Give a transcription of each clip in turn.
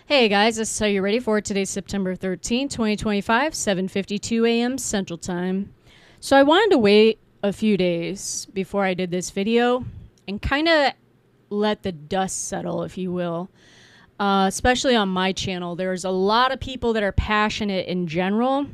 Hey guys, this is how you're ready for today's September 13th, 2025, 7:52 a.m. Central Time. So I wanted to wait a few days before I did this video and kind of let the dust settle, if you will. Especially on my channel, there's a lot of people that are passionate in general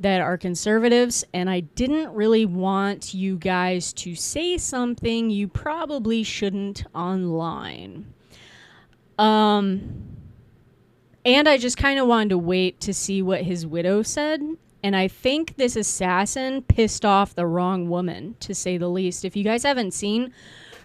that are conservatives, and I didn't really want you guys to say something you probably shouldn't online. And I just kind of wanted to wait to see what his widow said. And I think this assassin pissed off the wrong woman, to say the least. If you guys haven't seen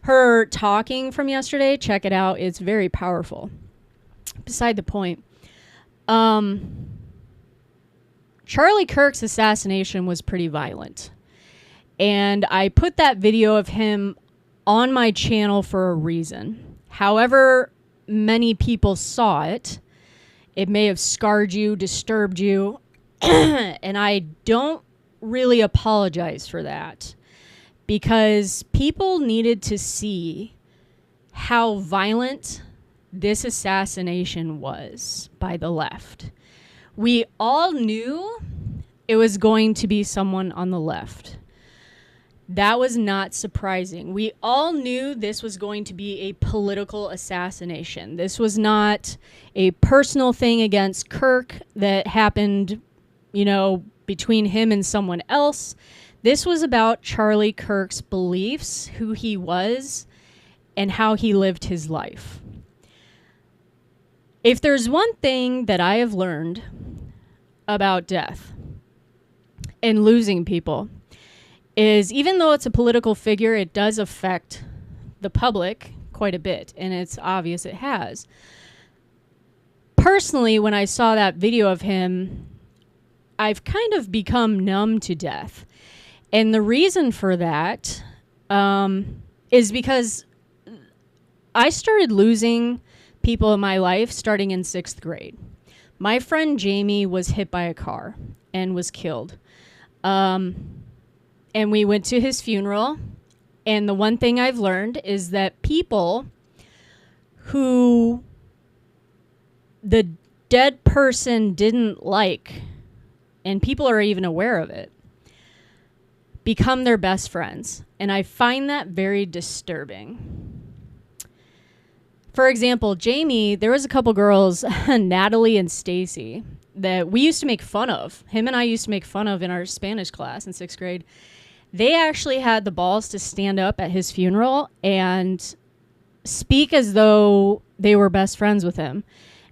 her talking from yesterday, check it out. It's very powerful. Beside the point. Charlie Kirk's assassination was pretty violent. And I put that video of him on my channel for a reason. However many people saw it, it may have scarred you, disturbed you, and I don't really apologize for that because people needed to see how violent this assassination was by the left. We all knew it was going to be someone on the left. That was not surprising. We all knew this was going to be a political assassination. This was not a personal thing against Kirk that happened, between him and someone else. This was about Charlie Kirk's beliefs, who he was, and how he lived his life. If there's one thing that I have learned about death and losing people, is even though it's a political figure, it does affect the public quite a bit, and it's obvious it has. Personally, when I saw that video of him, I've kind of become numb to death. And the reason for that is because I started losing people in my life starting in 6th grade. My friend Jamie was hit by a car and was killed. And we went to his funeral. And the one thing I've learned is that people who the dead person didn't like, and people are even aware of it, become their best friends. And I find that very disturbing. For example, Jamie, there was a couple girls, Natalie and Stacy, that we used to make fun of. Him and I used to make fun of in our Spanish class in 6th grade. They actually had the balls to stand up at his funeral and speak as though they were best friends with him.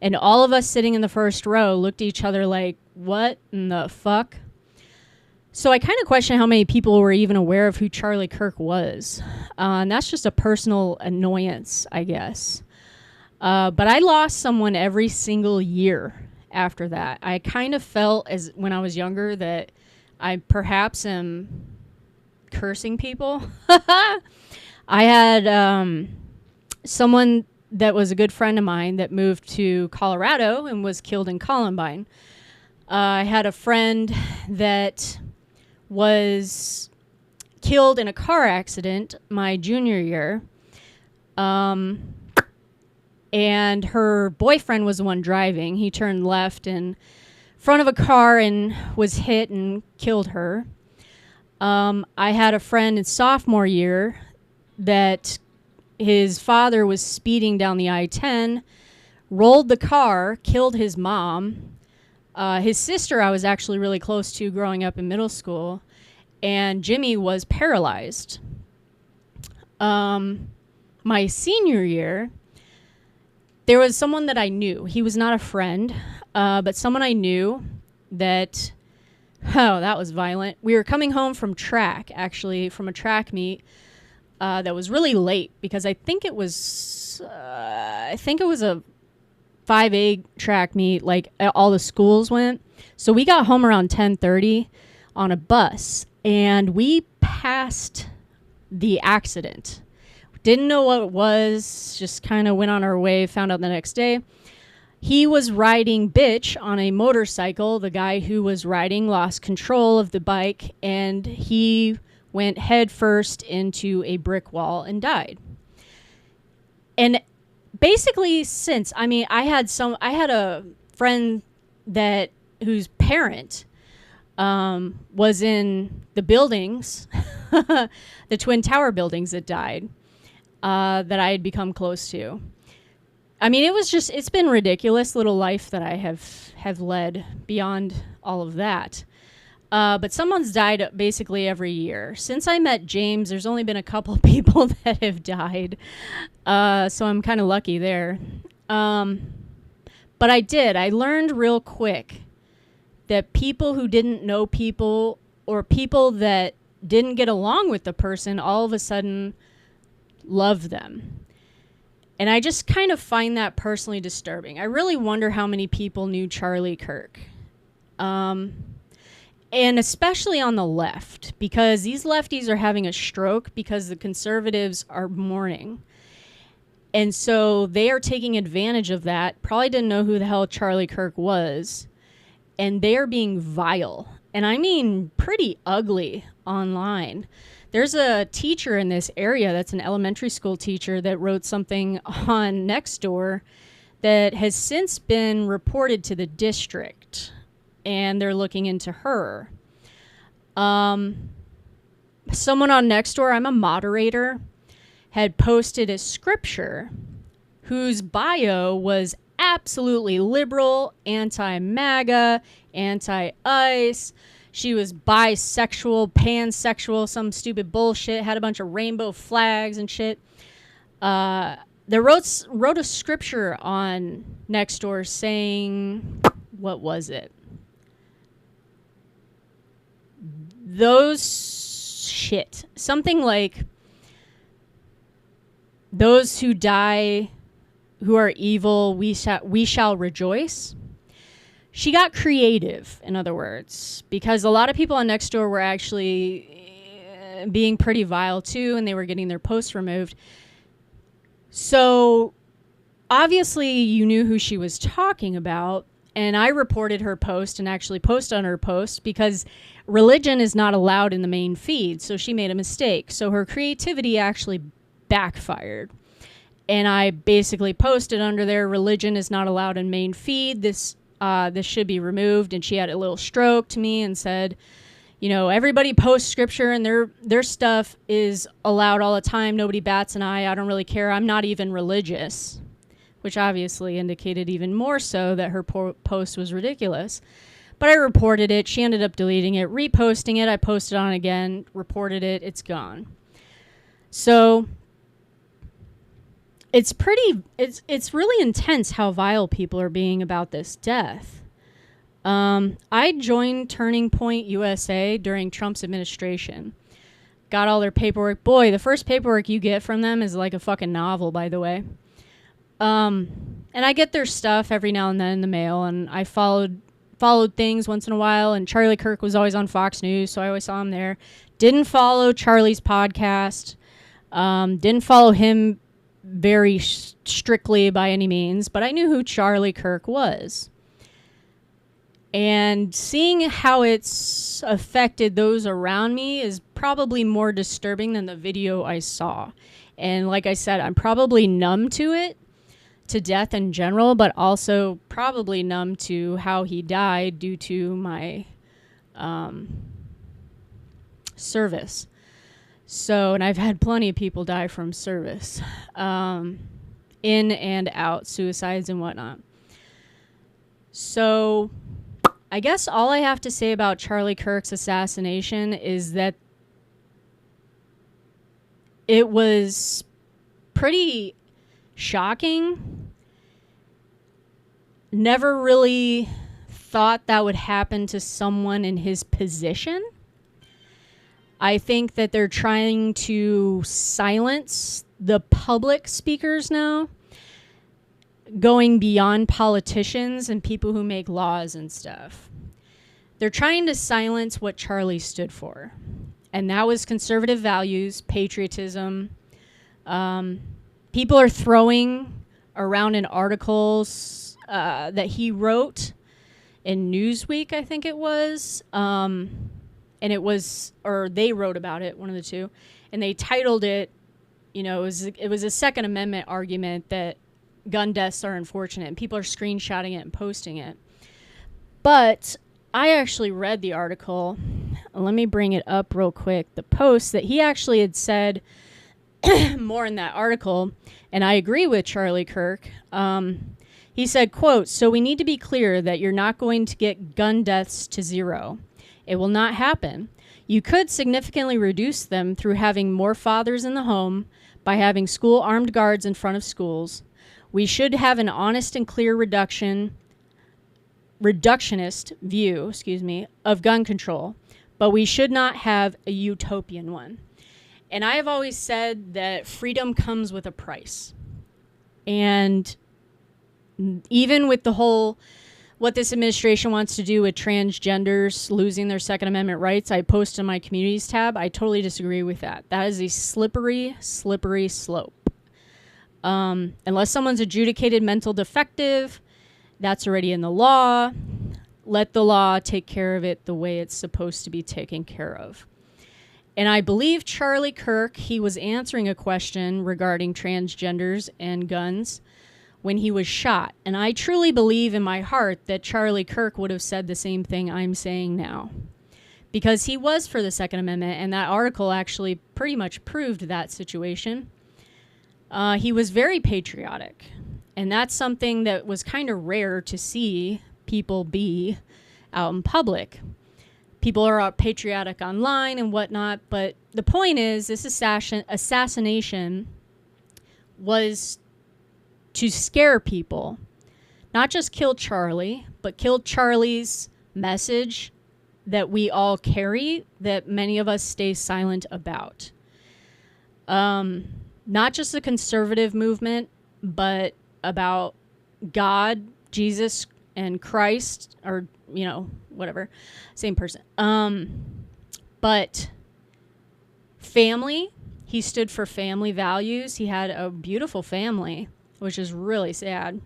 And all of us sitting in the first row looked at each other like, what in the fuck? So I kind of question how many people were even aware of who Charlie Kirk was. And that's just a personal annoyance, I guess. But I lost someone every single year after that. I kind of felt as when I was younger that I perhaps am cursing people. I had someone that was a good friend of mine that moved to Colorado and was killed in Columbine. I had a friend that was killed in a car accident my junior year. And her boyfriend was the one driving. He turned left in front of a car and was hit and killed her. I had a friend in sophomore year that his father was speeding down the I-10, rolled the car, killed his mom. His sister I was actually really close to growing up in middle school, and Jimmy was paralyzed. My senior year, there was someone that I knew. He was not a friend, but someone I knew that... Oh, that was violent. We were coming home from track, actually, from a track meet that was really late because I think it was a 5A track meet, like all the schools went. So we got home around 10:30 on a bus, and we passed the accident. Didn't know what it was, just kind of went on our way, found out the next day. He was riding bitch on a motorcycle. The guy who was riding lost control of the bike, and he went head first into a brick wall and died. And basically since, I mean, I had a friend whose parent was in the buildings, the Twin Tower buildings that died, that I had become close to. I mean, it's been ridiculous little life that I have led beyond all of that. But someone's died basically every year. Since I met James, there's only been a couple of people that have died. So I'm kind of lucky there. But I learned real quick that people who didn't know people, or people that didn't get along with the person, all of a sudden love them. And I just kind of find that personally disturbing. I really wonder how many people knew Charlie Kirk. And especially on the left, because these lefties are having a stroke because the conservatives are mourning. And so they are taking advantage of that. Probably didn't know who the hell Charlie Kirk was. And they are being vile. And I mean pretty ugly online. There's a teacher in this area that's an elementary school teacher that wrote something on Nextdoor that has since been reported to the district. And they're looking into her. Someone on Nextdoor, I'm a moderator, had posted a scripture whose bio was absolutely liberal, anti-MAGA, anti-ICE. She was bisexual, pansexual, some stupid bullshit, had a bunch of rainbow flags and shit. They wrote a scripture on Nextdoor saying, what was it? Something like, those who die, who are evil, we shall rejoice. She got creative, in other words, because a lot of people on Nextdoor were actually being pretty vile too, and they were getting their posts removed. So obviously you knew who she was talking about, and I reported her post and actually posted on her post because religion is not allowed in the main feed, so she made a mistake. So her creativity actually backfired. And I basically posted under there, religion is not allowed in main feed. This should be removed. And she had a little stroke to me and said, you know, everybody posts scripture and their stuff is allowed all the time. Nobody bats an eye. I don't really care. I'm not even religious, which obviously indicated even more so that her post was ridiculous. But I reported it. She ended up deleting it, reposting it. I posted on it again, reported it. It's gone. So it's really intense how vile people are being about this death. I joined Turning Point USA during Trump's administration. Got all their paperwork. Boy, the first paperwork you get from them is like a fucking novel, by the way. And I get their stuff every now and then in the mail, and I followed things once in a while, and Charlie Kirk was always on Fox News, so I always saw him there. Didn't follow Charlie's podcast. Didn't follow him very strictly by any means, but I knew who Charlie Kirk was. And seeing how it's affected those around me is probably more disturbing than the video I saw. And like I said, I'm probably numb to it, to death in general, but also probably numb to how he died due to my service. So, and I've had plenty of people die from service, in and out, suicides and whatnot. So I guess all I have to say about Charlie Kirk's assassination is that it was pretty shocking. Never really thought that would happen to someone in his position. I think that they're trying to silence the public speakers now, going beyond politicians and people who make laws and stuff. They're trying to silence what Charlie stood for. And that was conservative values, patriotism. People are throwing around in articles that he wrote in Newsweek, I think it was. And it was, or they wrote about it, one of the two. And they titled it, you know, it was a Second Amendment argument that gun deaths are unfortunate, and people are screenshotting it and posting it. But I actually read the article. Let me bring it up real quick. The post that he actually had said more in that article, and I agree with Charlie Kirk. He said, quote, "So we need to be clear that you're not going to get gun deaths to zero. It will not happen. You could significantly reduce them through having more fathers in the home, by having school armed guards in front of schools. We should have an honest and clear reductionist view, of gun control, but we should not have a utopian one." And I have always said that freedom comes with a price. And even with the whole, what this administration wants to do with transgenders losing their Second Amendment rights, I post in my communities tab, I totally disagree with that. That is a slippery, slippery slope. Unless someone's adjudicated mental defective, that's already in the law. Let the law take care of it the way it's supposed to be taken care of. And I believe Charlie Kirk, he was answering a question regarding transgenders and guns when he was shot. And I truly believe in my heart that Charlie Kirk would have said the same thing I'm saying now, because he was for the Second Amendment, and that article actually pretty much proved that situation. He was very patriotic, and that's something that was kind of rare to see people be out in public. People are patriotic online and whatnot, but the point is, this assassination was to scare people, not just kill Charlie, but kill Charlie's message that we all carry, that many of us stay silent about. Not just the conservative movement, but about God, Jesus, and Christ, or, whatever, same person. But family, he stood for family values. He had a beautiful family, which is really sad.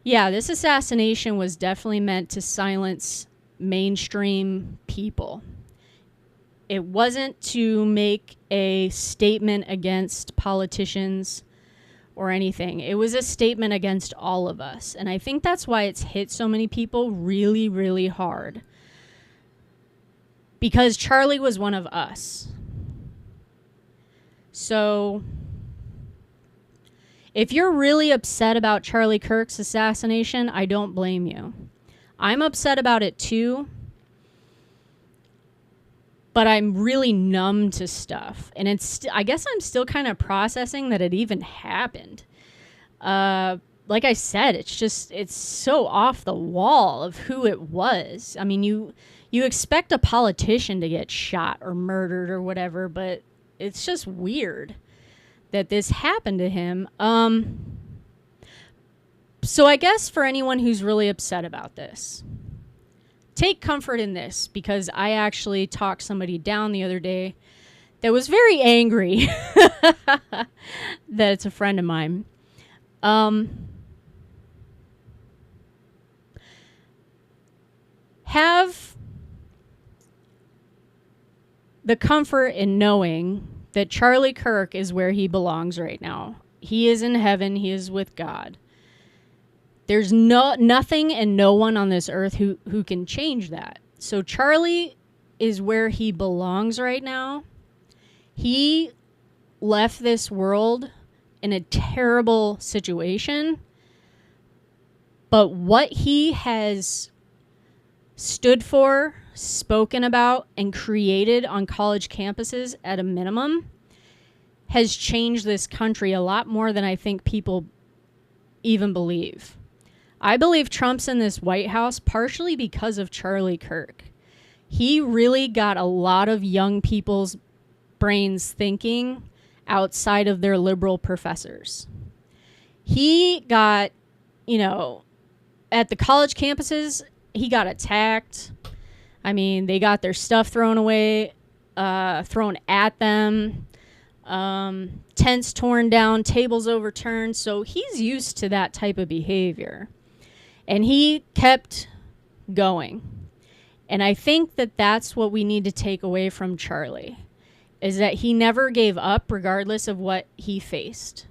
This assassination was definitely meant to silence mainstream people. It wasn't to make a statement against politicians or anything. It was a statement against all of us. And I think that's why it's hit so many people really, really hard. Because Charlie was one of us. So if you're really upset about Charlie Kirk's assassination, I don't blame you. I'm upset about it too. But I'm really numb to stuff. And I guess I'm still kind of processing that it even happened. Like I said, it's so off the wall of who it was. I mean, you expect a politician to get shot or murdered or whatever, but it's just weird that this happened to him. So I guess for anyone who's really upset about this, take comfort in this, because I actually talked somebody down the other day that was very angry that it's a friend of mine. Have the comfort in knowing that Charlie Kirk is where he belongs right now. He is in heaven. He is with God. There's nothing and no one on this earth who can change that. So Charlie is where he belongs right now. He left this world in a terrible situation. But what he has stood for, spoken about, and created on college campuses at a minimum has changed this country a lot more than I think people even believe. I believe Trump's in this White House partially because of Charlie Kirk. He really got a lot of young people's brains thinking outside of their liberal professors. He got, at the college campuses, he got attacked. I mean, they got their stuff thrown away, thrown at them, tents torn down, tables overturned. So he's used to that type of behavior. And he kept going. And I think that that's what we need to take away from Charlie, is that he never gave up regardless of what he faced.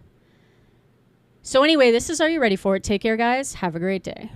So anyway, this is Are You Ready For It? Take care, guys. Have a great day.